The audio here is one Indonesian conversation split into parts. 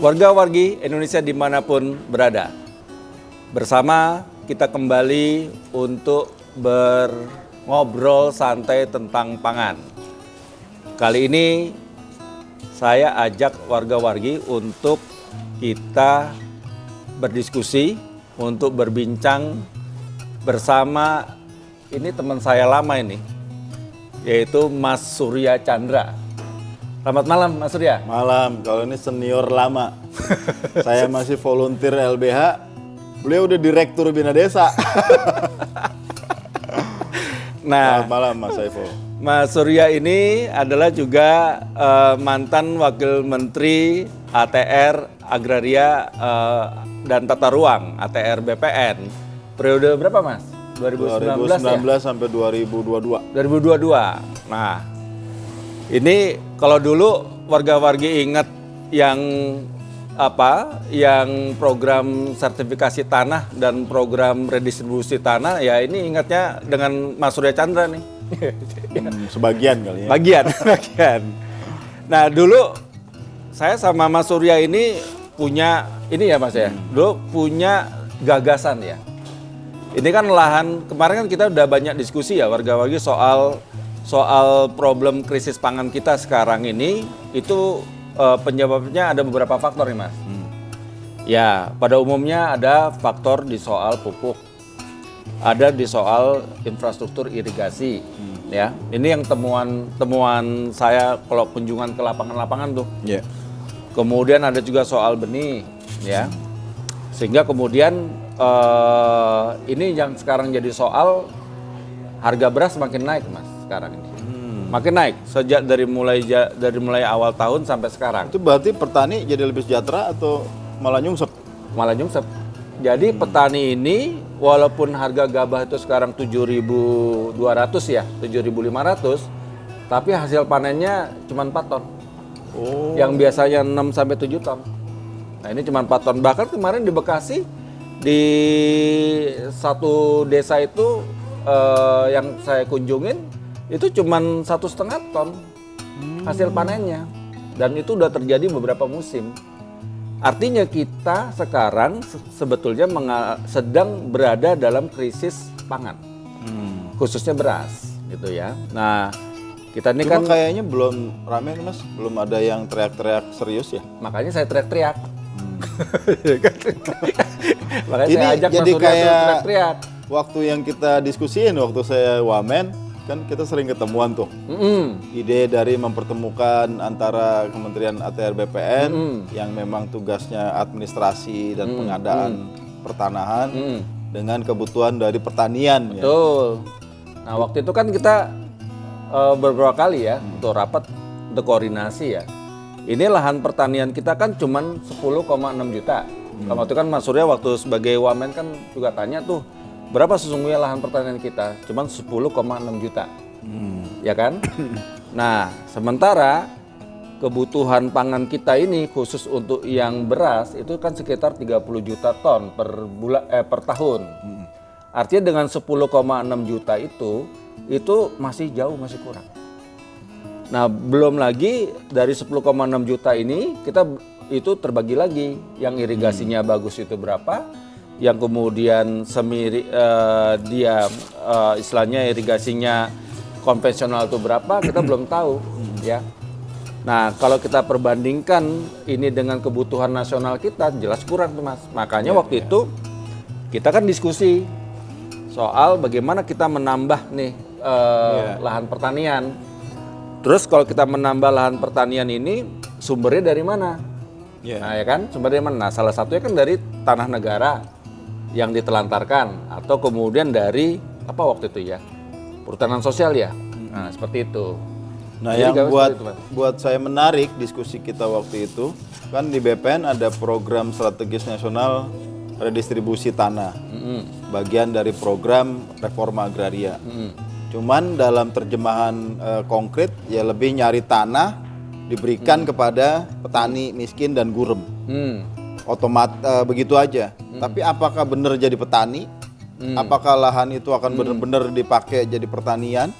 Warga-wargi Indonesia dimanapun berada, bersama kita kembali untuk berngobrol santai tentang pangan. Kali ini saya ajak warga-wargi untuk kita berdiskusi, untuk berbincang bersama ini teman saya lama ini, yaitu Mas Surya Chandra. Selamat malam Mas Surya. Malam, kalau ini senior lama. Saya masih volunteer LBH, beliau udah direktur Bina Desa. Nah, selamat malam Mas Saiful. Mas Surya ini adalah juga mantan Wakil Menteri ATR Agraria dan Tata Ruang ATR BPN. Periode berapa Mas? 2019 ya? Sampai 2022. 2022. Nah, ini kalau dulu warga-wargi ingat yang yang program sertifikasi tanah dan program redistribusi tanah, ya ini ingatnya dengan Mas Surya Chandra nih. Sebagian kali ya. Bagian. Nah dulu saya sama Mas Surya ini punya, ini ya Mas ya, dulu punya gagasan ya. Ini kan lahan, kemarin kan kita udah banyak diskusi ya warga-wargi soal problem krisis pangan kita sekarang ini, itu penyebabnya ada beberapa faktor nih Mas. Ya, pada umumnya ada faktor di soal pupuk, ada di soal infrastruktur irigasi, ya. Ini yang temuan saya kalau kunjungan ke lapangan-lapangan tuh. Yeah. Kemudian ada juga soal benih, ya. Sehingga kemudian ini yang sekarang jadi soal harga beras makin naik Mas sekarang ini. Makin naik sejak dari mulai awal tahun sampai sekarang. Itu berarti petani jadi lebih sejahtera atau malah nyungsep? Malah nyungsep. Jadi petani ini walaupun harga gabah itu sekarang 7.200 ya, 7.500, tapi hasil panennya cuma 4 ton. Oh. Yang biasanya 6 sampai 7 ton. Nah, ini cuma 4 ton. Bahkan kemarin di Bekasi di satu desa itu yang saya kunjungin itu cuma 1,5 ton hasil panennya, dan itu udah terjadi beberapa musim. Artinya kita sekarang sebetulnya sedang berada dalam krisis pangan, khususnya beras, gitu ya. Nah, kita ini Cuma kan kayaknya belum rame nih Mas, belum ada yang teriak-teriak serius ya. makanya saya teriak-teriak. Makanya Ini saya ajak Mas jadi Surya kayak teriak-teriak. Waktu yang kita diskusiin waktu saya wamen, kan kita sering ketemuan tuh. Ide dari mempertemukan antara Kementerian ATR BPN yang memang tugasnya administrasi dan pengadaan pertanahan dengan kebutuhan dari pertanian. Betul. Nah, waktu itu kan kita beberapa kali ya untuk rapat untuk koordinasi ya. Ini lahan pertanian kita kan cuman 10,6 juta. Waktu itu kan Mas Surya waktu sebagai wamen kan juga tanya tuh, berapa sesungguhnya lahan pertanian kita? Cuman 10,6 juta. Ya kan? Nah, sementara kebutuhan pangan kita ini khusus untuk yang beras itu kan sekitar 30 juta ton per tahun. Artinya dengan 10,6 juta itu masih jauh, masih kurang. Nah, belum lagi dari 10,6 juta ini kita itu terbagi lagi, yang irigasinya bagus itu berapa, yang kemudian istilahnya irigasinya konvensional itu berapa, kita belum tahu ya. Nah, kalau kita perbandingkan ini dengan kebutuhan nasional kita, jelas kurang tuh Mas. Makanya waktu itu kita kan diskusi soal bagaimana kita menambah nih lahan pertanian. Terus kalau kita menambah lahan pertanian ini sumbernya dari mana? Nah ya kan, sumbernya dari mana? Nah, salah satunya kan dari tanah negara yang ditelantarkan, atau kemudian dari apa waktu itu ya, perhutanan sosial ya. Nah seperti itu. Nah, Jadi yang buat saya menarik diskusi kita waktu itu, kan di BPN ada program strategis nasional redistribusi tanah, bagian dari program reforma agraria. Cuman dalam terjemahan konkret ya lebih nyari tanah diberikan kepada petani miskin dan gurem. Begitu aja. Tapi apakah benar jadi petani? Apakah lahan itu akan benar-benar dipakai jadi pertanian?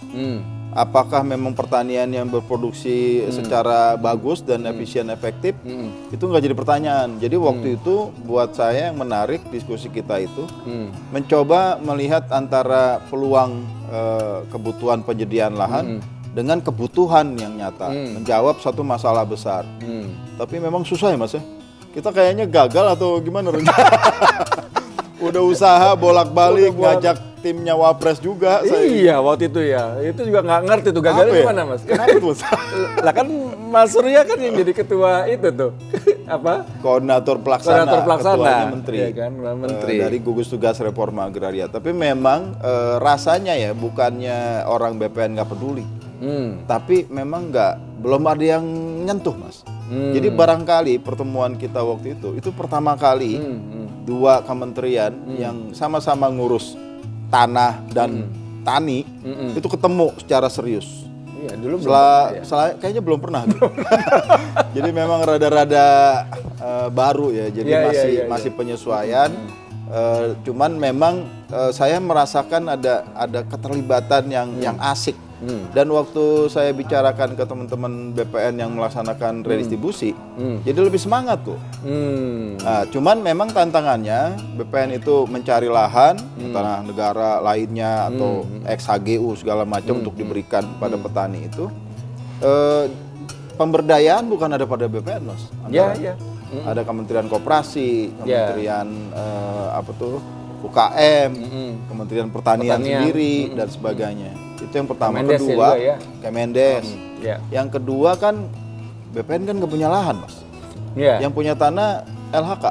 Apakah memang pertanian yang berproduksi secara bagus dan efisien efektif? Itu nggak jadi pertanyaan. Jadi waktu itu buat saya yang menarik diskusi kita itu mencoba melihat antara peluang kebutuhan penyediaan lahan dengan kebutuhan yang nyata, menjawab satu masalah besar. Tapi memang susah ya Mas ya. Kita kayaknya gagal atau gimana rencana? Udah usaha bolak-balik ngajak timnya Wapres juga. Iya waktu itu ya, itu juga nggak ngerti tuh gagalnya gimana Mas? Kenapa tuh? Lah kan Mas Surya kan yang jadi ketua itu tuh apa? Koordinator pelaksana, ketuanya menteri, ya kan? Menteri. Dari gugus tugas reforma agraria. Tapi memang rasanya ya bukannya orang BPN nggak peduli, tapi memang belum ada yang nyentuh Mas. Jadi barangkali pertemuan kita waktu itu pertama kali dua kementerian yang sama-sama ngurus tanah dan tani itu ketemu secara serius. Iya, dulu kayaknya belum pernah. Jadi memang rada-rada baru ya. Jadi masih penyesuaian. Cuman memang saya merasakan ada keterlibatan yang asik. Dan waktu saya bicarakan ke teman-teman BPN yang melaksanakan redistribusi, jadi lebih semangat tuh. Nah, cuman memang tantangannya BPN itu mencari lahan, tanah negara lainnya atau ex-HGU segala macam untuk diberikan pada petani itu. Pemberdayaan bukan ada pada BPN Mas. Ada Kementerian Koperasi, Kementerian UKM, Kementerian Pertanian sendiri dan sebagainya. Itu yang pertama. Kemendes kedua, ya. Kemendes. Yang kedua kan BPN kan nggak punya lahan Mas. Yang punya tanah LHK,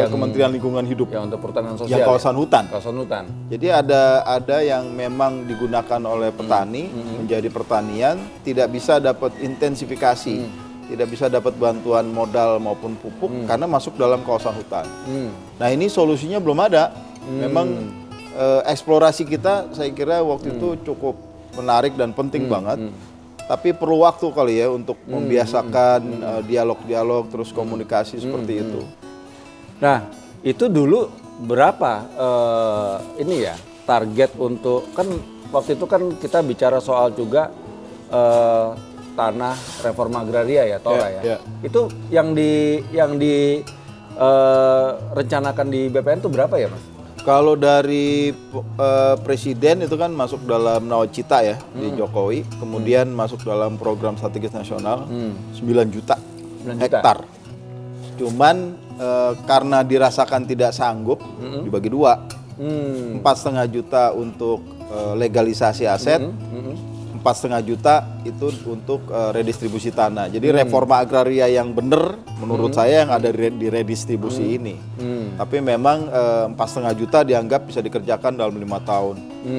Kementerian Lingkungan Hidup. Ya untuk pertanian sosial. Yang kawasan hutan. Kawasan hutan. Jadi ada yang memang digunakan oleh petani menjadi pertanian, tidak bisa dapat intensifikasi, tidak bisa dapat bantuan modal maupun pupuk karena masuk dalam kawasan hutan. Nah ini solusinya belum ada. Memang eksplorasi kita saya kira waktu itu cukup menarik dan penting banget. Tapi perlu waktu kali ya untuk membiasakan dialog-dialog terus komunikasi seperti itu. Nah, itu dulu berapa target untuk kan waktu itu kan kita bicara soal juga tanah reforma agraria ya, Tora ya. Itu yang rencanakan di BPN itu berapa ya, Mas? Kalau dari presiden itu kan masuk dalam nawacita ya di Jokowi, kemudian masuk dalam program strategis nasional 9 juta hektar. Cuman karena dirasakan tidak sanggup dibagi dua, 4,5 juta untuk legalisasi aset, 4,5 juta itu untuk redistribusi tanah. Jadi reforma agraria yang benar menurut saya yang ada di redistribusi ini. Tapi memang 4,5 juta dianggap bisa dikerjakan dalam 5 tahun.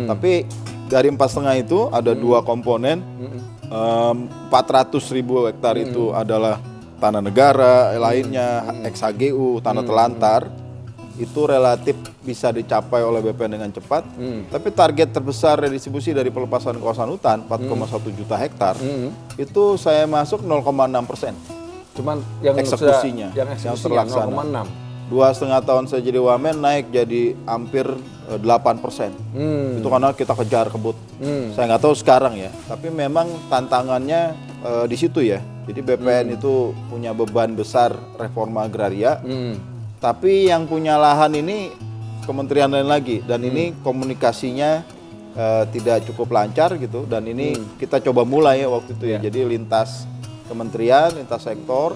Tapi dari 4,5 itu ada dua komponen. 400.000 hektar itu adalah tanah negara, lainnya ex-HGU, tanah telantar. Itu relatif bisa dicapai oleh BPN dengan cepat. Tapi target terbesar redistribusi dari pelepasan kawasan hutan 4,1 juta hektar itu saya masuk 0,6%. Cuman yang eksekusinya, yang terlaksana. 2,5 tahun saya jadi wamen naik jadi hampir 8%. Itu karena kita kejar kebut. Saya nggak tahu sekarang ya. Tapi memang tantangannya di situ ya. Jadi BPN itu punya beban besar reforma agraria. Tapi yang punya lahan ini kementerian lain lagi, dan ini komunikasinya tidak cukup lancar gitu, dan ini kita coba mulai ya waktu itu ya. Jadi lintas kementerian, lintas sektor,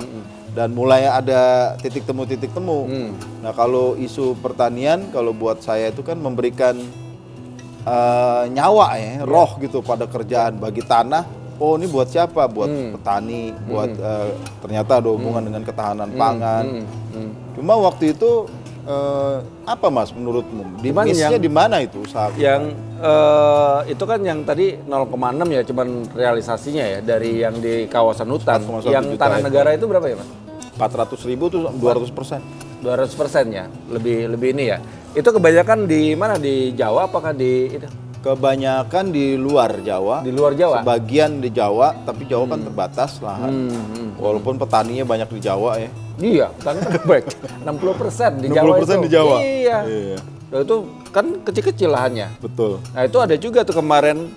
dan mulai ada titik temu. Nah kalau isu pertanian, kalau buat saya itu kan memberikan nyawa ya, roh gitu pada kerjaan bagi tanah. Oh ini buat siapa? Buat petani, buat ternyata ada hubungan dengan ketahanan pangan. Cuma waktu itu apa Mas menurutmu? Missnya di mana itu usaha? Yang itu kan yang tadi 0,6 ya, cuman realisasinya ya dari yang di kawasan hutan. Yang tanah negara itu berapa ya Mas? 400.000 itu 200%. 200% ya, lebih ini ya. Itu kebanyakan di mana, di Jawa apakah di itu? Kebanyakan di luar Jawa. Di luar Jawa. Sebagian di Jawa, tapi Jawa kan terbatas lahan. Walaupun petaninya banyak di Jawa ya. Iya, kan baik. 60% di Jawa 60% itu. di Jawa. Iya. Iya. Nah, itu kan kecil-kecil lahannya. Betul. Nah, itu ada juga tuh kemarin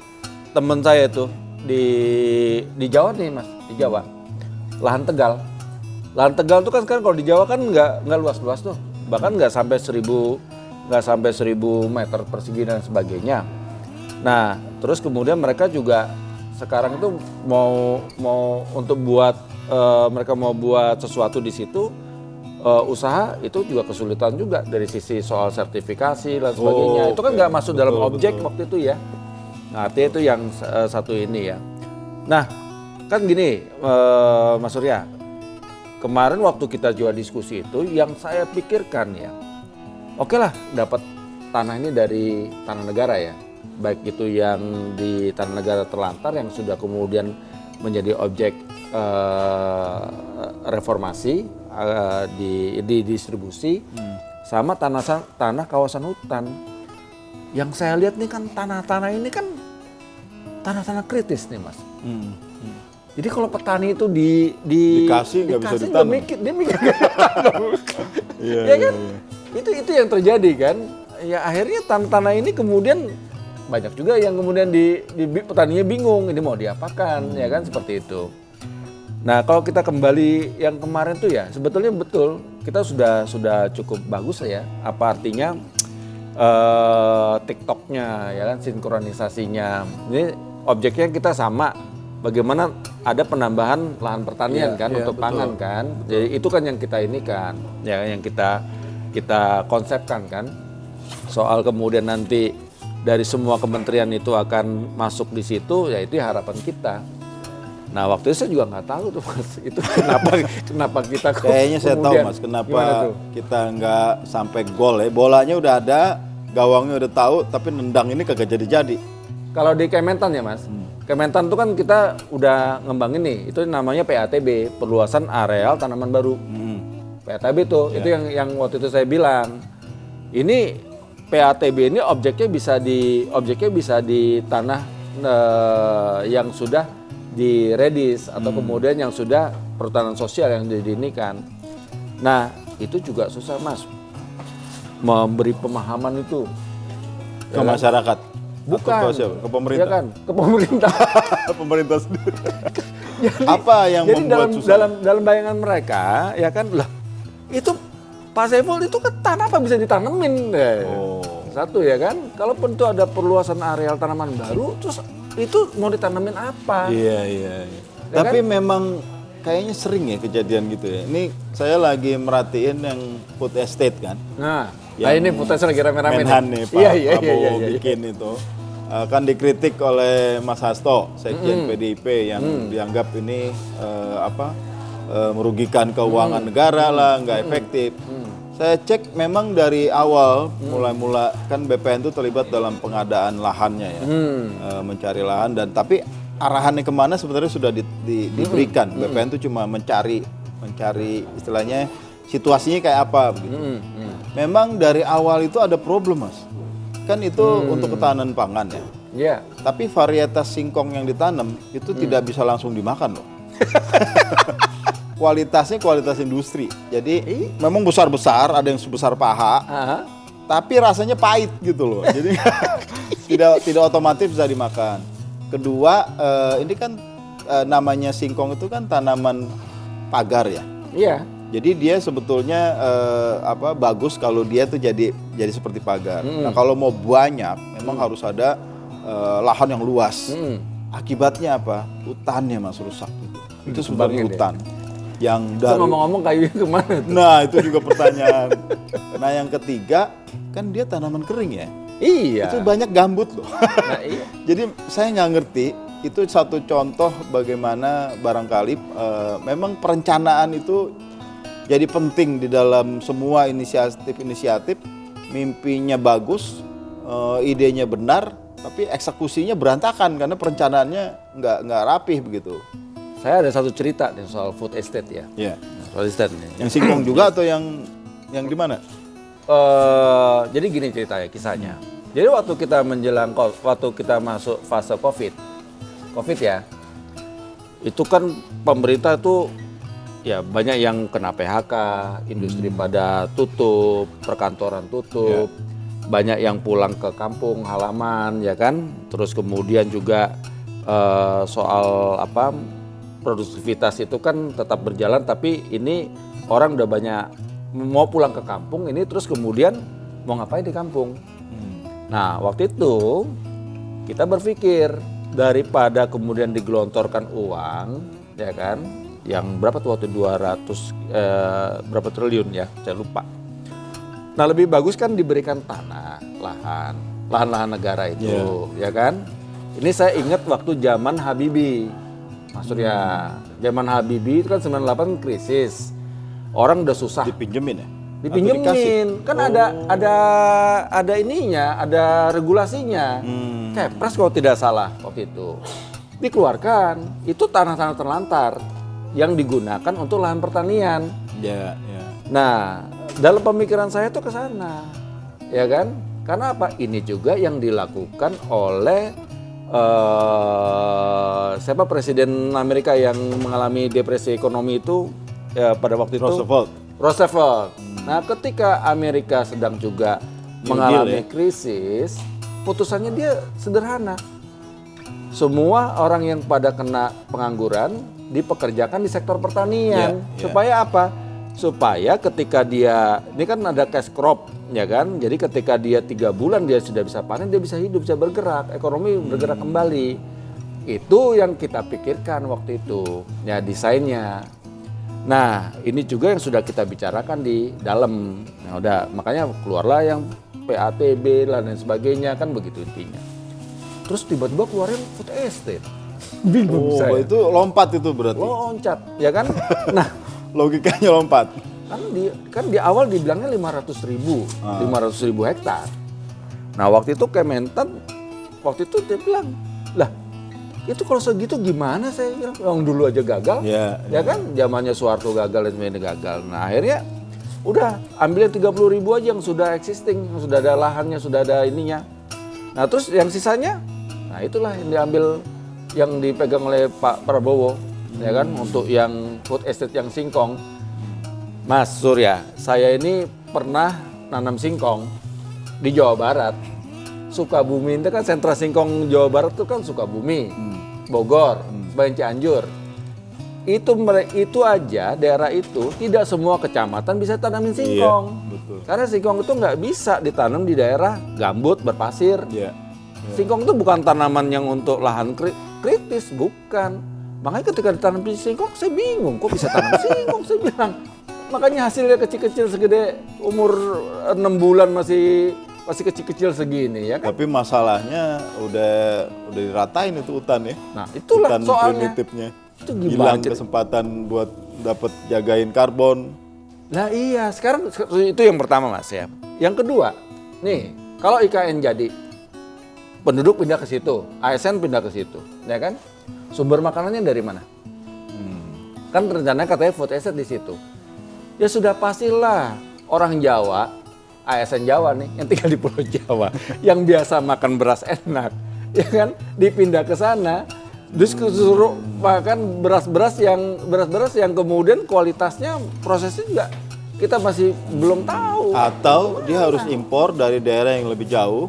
temen saya tuh di Jawa nih, Mas, di Jawa. Lahan Tegal. Lahan Tegal tuh kan kalau di Jawa kan nggak luas-luas tuh. Bahkan nggak sampai 1000 meter persegi dan sebagainya. Nah, terus kemudian mereka juga sekarang itu mau untuk mereka mau buat sesuatu di situ, usaha itu juga kesulitan juga dari sisi soal sertifikasi dan sebagainya. Itu kan nggak masuk dalam objek waktu itu ya. Nah, artinya itu yang satu ini ya. Nah, kan gini, Mas Surya, kemarin waktu kita juga diskusi itu, yang saya pikirkan ya, oke lah dapat tanah ini dari tanah negara ya, baik itu yang di tanah negara terlantar yang sudah kemudian menjadi objek reformasi di distribusi, sama tanah kawasan hutan. Yang saya lihat nih kan tanah-tanah ini kan tanah-tanah kritis nih, Mas. Jadi kalau petani itu dikasih nggak bisa ditanam. Dia mikir ya kan? Iya. Itu yang terjadi kan. Ya akhirnya tanah-tanah ini kemudian banyak juga yang kemudian di petaninya bingung ini mau diapakan, ya kan, seperti itu. Nah, kalau kita kembali yang kemarin tuh ya, sebetulnya betul kita sudah cukup bagus ya. Apa artinya TikToknya ya kan, sinkronisasinya. Ini objeknya kita sama. Bagaimana ada penambahan lahan pertanian kan untuk betul. Pangan kan. Betul. Jadi itu kan yang kita ini kan, ya yang kita konsepkan kan. Soal kemudian nanti dari semua kementerian itu akan masuk di situ, ya itu harapan kita. Nah, waktu itu saya juga nggak tahu tuh, Mas, itu kenapa kita kayaknya saya tahu, Mas, kenapa kita nggak sampai gol ya. Bolanya udah ada, gawangnya udah tahu, tapi nendang ini kagak jadi-jadi. Kalau di Kementan ya, Mas, Kementan itu kan kita udah ngembangin nih, itu namanya PATB, perluasan areal tanaman baru. PATB tuh, itu yang waktu itu saya bilang. Ini PATB ini objeknya bisa di tanah yang sudah diredis atau kemudian yang sudah perhutanan sosial yang didinikan. Nah, itu juga susah, Mas, memberi pemahaman itu ke masyarakat. Bukan ke pemerintah. Ya kan, ke pemerintah. Pemerintah sendiri. Apa yang membuat susah? Dalam bayangan mereka, ya kan, lah itu Pak Saiful itu kan tanah apa bisa ditanemin? Satu ya kan, kalaupun itu ada perluasan areal tanaman baru, terus itu mau ditanemin apa? Iya. Ya tapi kan? Memang kayaknya sering ya kejadian gitu ya. Ini saya lagi merhatiin yang food estate kan. Nah ini food estate lagi rame-rame nih. Pak Prabowo bikin itu. Kan dikritik oleh Mas Hasto, Sekjen PDIP yang dianggap ini merugikan keuangan negara lah, nggak efektif. Saya cek memang dari awal mulai kan BPN itu terlibat dalam pengadaan lahannya ya, mencari lahan tapi arahannya kemana sebenarnya sudah diberikan. BPN itu cuma mencari istilahnya situasinya kayak apa begitu. Memang dari awal itu ada problem, Mas. Kan itu untuk ketahanan pangan ya. Yeah. Tapi varietas singkong yang ditanam itu tidak bisa langsung dimakan loh. Kualitasnya kualitas industri. Jadi memang besar-besar, ada yang sebesar paha. Tapi rasanya pahit gitu loh. Jadi tidak otomatis bisa dimakan. Kedua, ini kan namanya singkong itu kan tanaman pagar ya. Iya. Jadi dia sebetulnya bagus kalau dia tuh jadi seperti pagar. Nah, kalau mau banyak memang harus ada lahan yang luas. Akibatnya apa? Hutannya, Mas, rusak gitu. Itu sebenarnya hutan. Yang dari ngomong-ngomong kayunya kemana tuh? Nah, itu juga pertanyaan. Nah, yang ketiga kan dia tanaman kering ya. Iya. Itu banyak gambut loh. Nah, iya. Jadi saya nggak ngerti. Itu satu contoh bagaimana barangkali memang perencanaan itu jadi penting di dalam semua inisiatif. Mimpinya bagus, idenya benar, tapi eksekusinya berantakan karena perencanaannya nggak rapih begitu. Saya ada satu cerita nih soal food estate ya. Iya. Food estate nih. Yang singkong juga atau yang yang di mana? Jadi gini ceritanya, kisahnya. Jadi waktu kita masuk fase COVID ya, itu kan pemerintah itu ya banyak yang kena PHK, industri pada tutup, perkantoran tutup, banyak yang pulang ke kampung halaman ya kan. Terus kemudian juga soal produktivitas itu kan tetap berjalan, tapi ini orang udah banyak mau pulang ke kampung ini, terus kemudian mau ngapain di kampung. Nah waktu itu kita berpikir daripada kemudian digelontorkan uang ya kan, yang berapa tuh waktu 200 berapa triliun ya, saya lupa. Nah lebih bagus kan diberikan tanah, lahan negara itu ya kan. Ini saya ingat waktu zaman Habibie, Mas Surya. Zaman Habibie itu kan 98 krisis. Orang udah susah. Dipinjemin ya? Dipinjemin. Kan ada ininya, ada regulasinya. Kepres kalau tidak salah waktu itu. Dikeluarkan. Itu tanah-tanah terlantar yang digunakan untuk lahan pertanian. Ya. Nah, dalam pemikiran saya tuh ke sana. Ya kan? Karena apa? Ini juga yang dilakukan oleh siapa presiden Amerika yang mengalami depresi ekonomi itu ya, pada waktu itu Roosevelt. Nah, ketika Amerika sedang juga mengalami krisis, putusannya dia sederhana. Semua orang yang pada kena pengangguran dipekerjakan di sektor pertanian. Supaya apa? Supaya ketika dia, ini kan ada cash crop ya kan, jadi ketika dia 3 bulan dia sudah bisa panen, dia bisa hidup, bisa bergerak, ekonomi bergerak kembali. Itu yang kita pikirkan waktu itu, ya desainnya. Nah ini juga yang sudah kita bicarakan di dalam. Nah udah, makanya keluarlah yang PATB dan lain sebagainya, kan begitu intinya. Terus tiba-tiba keluarin food estate. Bingung saya. Itu lompat itu berarti. Loncat, ya kan? Nah logikanya lompat. Kan di awal dibilangnya 500.000 hektar. Nah waktu itu Kementan waktu itu dia bilang, lah itu kalau segitu gimana, saya bilang, yang dulu aja gagal, ya kan, zamannya Soeharto gagal dan semuanya gagal. Nah akhirnya udah ambil yang 30.000 aja yang sudah existing, yang sudah ada lahannya, sudah ada ininya. Nah terus yang sisanya, nah itulah yang diambil, yang dipegang oleh Pak Prabowo. Ya kan, untuk yang food estate yang singkong. Mas Surya, saya ini pernah nanam singkong di Jawa Barat. Sukabumi itu kan sentra singkong Jawa Barat itu kan Sukabumi, Bogor, sebagian Cianjur. Itu aja daerah itu tidak semua kecamatan bisa tanamin singkong. Iya, betul. Karena singkong itu nggak bisa ditanam di daerah gambut, berpasir. Singkong itu bukan tanaman yang untuk lahan kritis, bukan. Makanya ketika ditanam di singkong, saya bingung, kok bisa tanam singkong, saya bilang. Makanya hasilnya kecil-kecil segede umur 6 bulan masih kecil-kecil segini ya kan. Tapi masalahnya udah diratain itu hutan ya. Nah itulah hutan soalnya. primitifnya. Itu gimana? Hilang kesempatan buat dapat jagain karbon. Nah iya, sekarang itu yang pertama Mas ya. Yang kedua, nih kalau IKN jadi, penduduk pindah ke situ, ASN pindah ke situ, ya kan? Sumber makanannya dari mana? Kan rencananya katanya food estate di situ. Ya sudah pastilah orang Jawa, ASN Jawa nih, yang tinggal di Pulau Jawa, yang biasa makan beras enak, ya kan, dipindah ke sana, terus suruh makan beras-beras yang kemudian kualitasnya, prosesnya juga kita masih belum tahu. Atau dia harus impor dari daerah yang lebih jauh.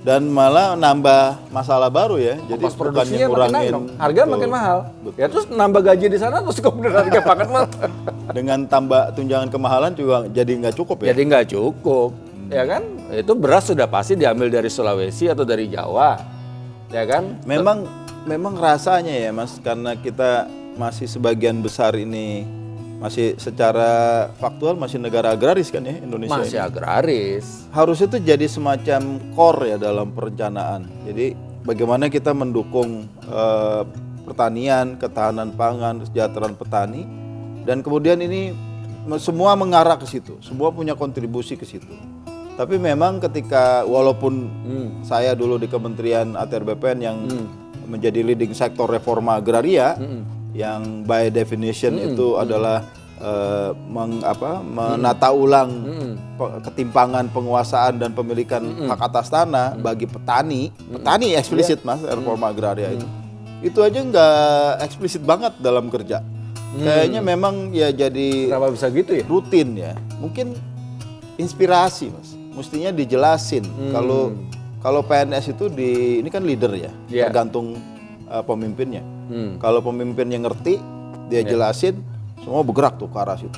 Dan malah nambah masalah baru ya. Jadi pas produksinya makin naik dong, harga makin mahal. Betul. Ya terus nambah gaji di sana, terus kemudian harga pakan mahal. Dengan tambah tunjangan kemahalan juga jadi nggak cukup ya? Jadi nggak cukup, ya kan? Itu beras sudah pasti diambil dari Sulawesi atau dari Jawa, ya kan? Memang rasanya ya Mas, karena kita masih sebagian besar ini masih secara faktual masih negara agraris kan ya Indonesia. Masih ini. agraris. Harus itu jadi semacam core ya dalam perencanaan. Jadi bagaimana kita mendukung pertanian, ketahanan pangan, kesejahteraan petani, dan kemudian ini semua mengarah ke situ, semua punya kontribusi ke situ. Tapi memang ketika walaupun saya dulu di Kementerian ATR BPN yang menjadi leading sektor reforma agraria, yang by definition itu adalah menata ulang ketimpangan penguasaan dan pemilikan hak atas tanah bagi petani eksplisit Mas, reforma agraria itu aja nggak eksplisit banget dalam kerja. Kayaknya memang ya jadi Kenapa bisa gitu ya? rutin ya. Mungkin inspirasi Mas, mestinya dijelasin. Kalau PNS itu ini kan leader ya, tergantung pemimpinnya. Kalau pemimpinnya ngerti, dia jelasin, semua bergerak tuh ke arah situ.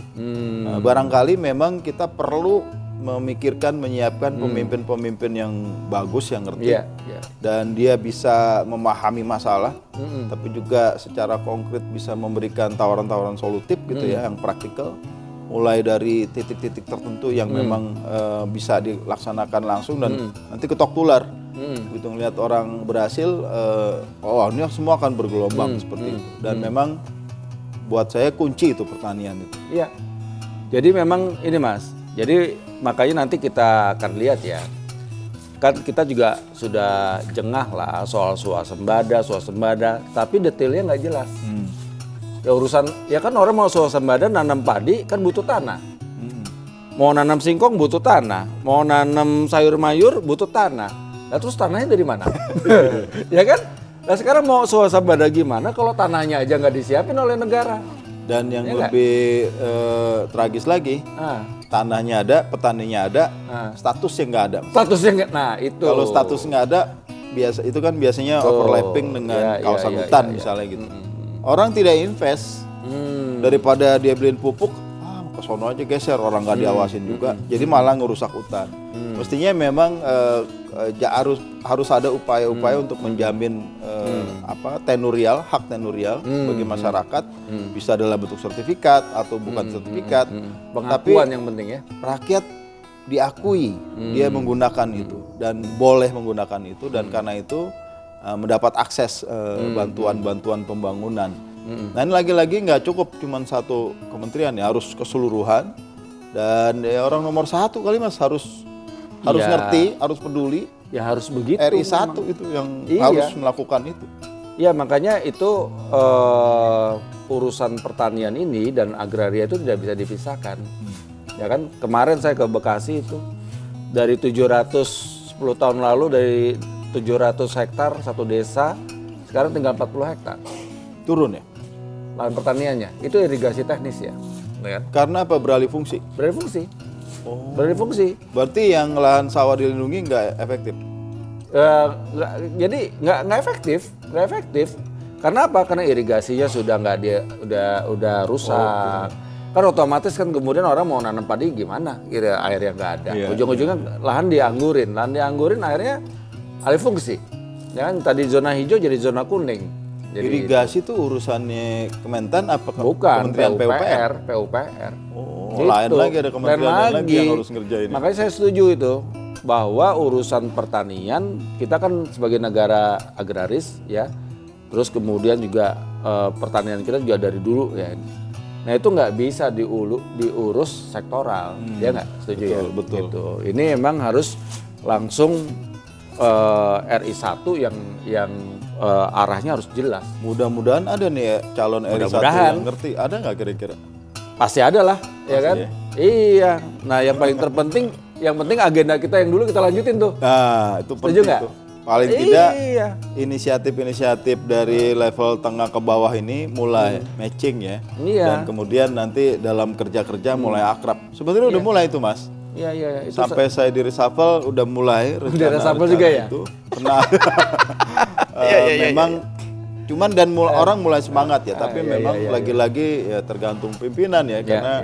Nah, barangkali memang kita perlu memikirkan, menyiapkan pemimpin-pemimpin yang bagus, yang ngerti, dan dia bisa memahami masalah, tapi juga secara konkret bisa memberikan tawaran-tawaran solutif gitu ya, yang praktikal, mulai dari titik-titik tertentu yang memang bisa dilaksanakan langsung dan nanti ketok tular. Begitu ngelihat orang berhasil, ini semua akan bergelombang seperti itu. Dan memang buat saya kunci itu pertanian itu. Iya. Jadi memang ini Mas. Jadi makanya nanti kita akan lihat ya. Kan kita juga sudah jengah lah soal swasembada, tapi detailnya nggak jelas. Ya urusan, ya kan orang mau swasembada nanam padi kan butuh tanah. Mau nanam singkong butuh tanah, mau nanam sayur mayur butuh tanah. Nah terus tanahnya dari mana? Ya kan? Nah sekarang mau swasembada gimana kalau tanahnya aja nggak disiapin oleh negara? Dan yang lebih tragis lagi, tanahnya ada, petaninya ada, statusnya nggak ada. Statusnya nggak, nah itu. Kalau status nggak ada, itu kan biasanya overlapping dengan kawasan hutan misalnya gitu. Orang tidak invest, daripada dia beliin pupuk, ke sono aja geser, orang nggak diawasin juga, jadi malah ngerusak hutan. Mestinya memang harus ada upaya-upaya untuk menjamin tenurial, hak tenurial bagi masyarakat, bisa dalam bentuk sertifikat atau bukan sertifikat, pengakuan yang penting ya. Rakyat diakui dia menggunakan itu dan boleh menggunakan itu, dan karena itu mendapat akses bantuan-bantuan pembangunan. Nah ini lagi-lagi nggak cukup cuman satu kementerian ya, harus keseluruhan, dan ya orang nomor satu kali Mas harus ngerti, harus peduli. Ya harus begitu. RI 1 itu yang harus melakukan itu. Ya makanya itu urusan pertanian ini dan agraria itu tidak bisa dipisahkan. Ya kan kemarin saya ke Bekasi itu dari 710 tahun lalu dari 700 hektar satu desa sekarang tinggal 40 hektar. Turun ya? Lahan pertaniannya itu irigasi teknis ya. Karena apa? Beralih fungsi. Beralih fungsi. Berarti yang lahan sawah dilindungi nggak efektif? Jadi nggak efektif. Karena apa? Karena irigasinya sudah nggak udah rusak. Kan otomatis kan kemudian orang mau nanam padi gimana? Kira airnya nggak ada. Ujung-ujungnya lahan dianggurin akhirnya alih fungsi. Ya kan tadi zona hijau jadi zona kuning. Jadi irigasi itu urusannya Kementan apa bukan, Kementerian PUPR. Gitu. Lain lagi ada kementerian lagi yang harus ngerjain. Makanya saya setuju itu bahwa urusan pertanian kita kan sebagai negara agraris ya. Terus kemudian juga pertanian kita juga dari dulu ya. Nah itu nggak bisa diurus sektoral, ya nggak setuju ya? Betul. Gitu. Ini memang harus langsung RI 1 yang arahnya harus jelas. Mudah-mudahan ada nih ya calon RI 1 yang ngerti. Ada nggak kira-kira? Pasti ada lah, ya kan? Ya? Iya. Nah yang paling terpenting, agenda kita yang dulu kita lanjutin tuh. Nah itu penting tuh. Paling tidak inisiatif-inisiatif dari level tengah ke bawah ini mulai matching ya. Dan kemudian nanti dalam kerja-kerja mulai akrab. Sebenarnya udah mulai itu Mas. Iya. Sampai saya di reshuffle udah mulai rencana. Udah reshuffle juga ya? Itu. Memang cuman orang mulai semangat ya, tapi memang lagi-lagi ya tergantung pimpinan ya, karena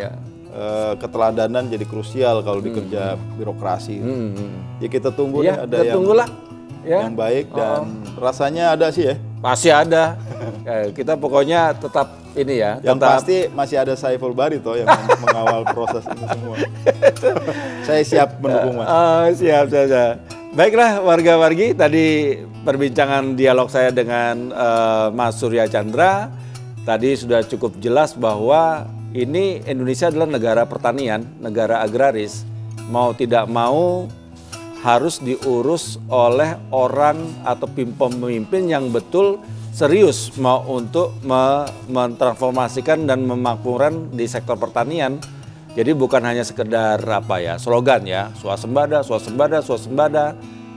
keteladanan jadi krusial kalau di kerja birokrasi. Ya kita tunggu deh ada yang baik dan rasanya ada sih ya. Pasti ada. Kita pokoknya tetap ini ya. Yang pasti masih ada Saiful Barito yang mengawal proses ini semua. Saya siap mendukung Mas. Siap. Baiklah warga-wargi, tadi perbincangan dialog saya dengan Mas Surya Chandra. Tadi sudah cukup jelas bahwa ini Indonesia adalah negara pertanian, negara agraris. Mau tidak mau harus diurus oleh orang atau pemimpin yang betul serius mau untuk mentransformasikan dan memakmurkan di sektor pertanian. Jadi bukan hanya sekedar slogan ya, swasembada,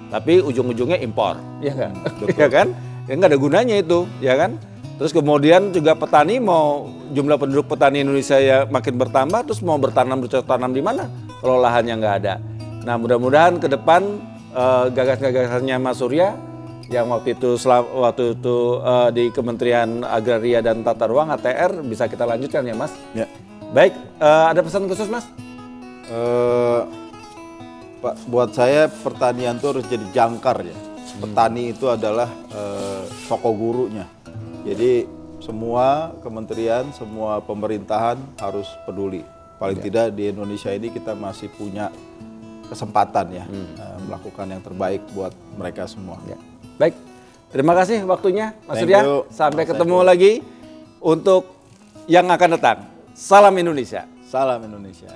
tapi ujung-ujungnya impor, ya kan? Ya kan? Ya nggak ada gunanya itu, ya kan? Terus kemudian juga petani mau jumlah penduduk petani Indonesia ya makin bertambah, terus mau bercocok tanam di mana kalau lahannya nggak ada. Nah mudah-mudahan ke depan gagasan-gagasannya Mas Surya yang waktu itu di Kementerian Agraria dan Tata Ruang ATR bisa kita lanjutkan ya Mas. Ya. Baik, ada pesan khusus Mas? Pak, buat saya pertanian itu harus jadi jangkar ya. Petani itu adalah tokoh gurunya. Jadi semua kementerian, semua pemerintahan harus peduli. Paling tidak di Indonesia ini kita masih punya kesempatan ya melakukan yang terbaik buat mereka semua. Ya. Baik, terima kasih waktunya Mas Thank Surya. you. Sampai ketemu lagi untuk yang akan datang. Salam Indonesia. Salam Indonesia.